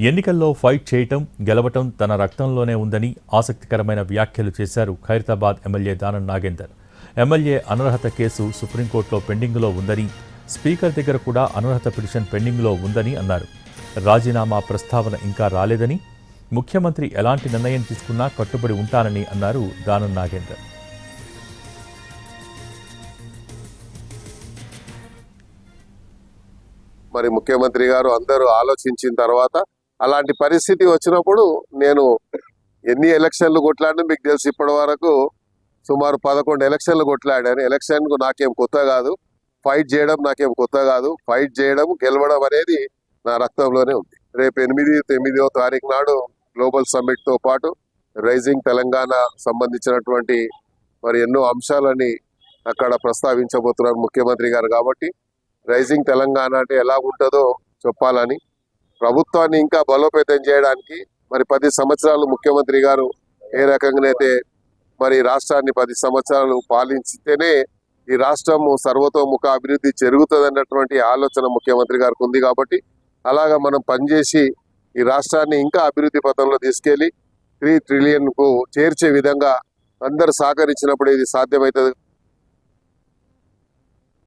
ఎన్నికల్లో ఫైట్ చేయటం గెలవటం తన రక్తంలోనే ఉందని ఆసక్తికరమైన వ్యాఖ్యలు చేశారు ఖైరతాబాద్ ఎమ్మెల్యే దానం నాగేందర్. ఎమ్మెల్యే అనర్హత కేసు సుప్రీంకోర్టులో పెండింగ్లో ఉందని, స్పీకర్ దగ్గర కూడా అనర్హత పిటిషన్ పెండింగ్లో ఉందని అన్నారు. రాజీనామా ప్రస్తావన ఇంకా రాలేదని, ముఖ్యమంత్రి ఎలాంటి నిర్ణయం తీసుకున్నా కట్టుబడి ఉంటానని అన్నారు దానం నాగేందర్. మరి ముఖ్యమంత్రి గారు అందరూ ఆలోచించిన తర్వాత అలాంటి పరిస్థితి వచ్చినప్పుడు నేను ఎన్ని ఎలక్షన్లు కొట్లాడినా మీకు తెలుసు, ఇప్పటి వరకు సుమారు 11 ఎలక్షన్లు కొట్లాడాను. ఎలక్షన్కు నాకేం కొత్త కాదు, ఫైట్ చేయడం నాకేం కొత్త కాదు. ఫైట్ చేయడం గెలవడం అనేది నా రక్తంలోనే ఉంది. రేపు 8-9వ తారీఖు నాడు గ్లోబల్ సమ్మిట్తో పాటు రైజింగ్ తెలంగాణ సంబంధించినటువంటి మరి ఎన్నో అంశాలని అక్కడ ప్రస్తావించబోతున్నారు ముఖ్యమంత్రి గారు. కాబట్టి రైజింగ్ తెలంగాణ అంటే ఎలా ఉంటుందో చెప్పాలని, ప్రభుత్వాన్ని ఇంకా బలోపేతం చేయడానికి మరి 10 సంవత్సరాలు ముఖ్యమంత్రి గారు ఏ రకంగానైతే మరి రాష్ట్రాన్ని 10 సంవత్సరాలు పాలించితేనే ఈ రాష్ట్రం సర్వతోముఖ అభివృద్ధి జరుగుతుంది అన్నటువంటి ఆలోచన ముఖ్యమంత్రి గారికి ఉంది. కాబట్టి అలాగా మనం పనిచేసి ఈ రాష్ట్రాన్ని ఇంకా అభివృద్ధి పథంలో తీసుకెళ్లి 3 ట్రిలియన్కు చేర్చే విధంగా అందరు సహకరించినప్పుడు ఇది సాధ్యమవుతుంది.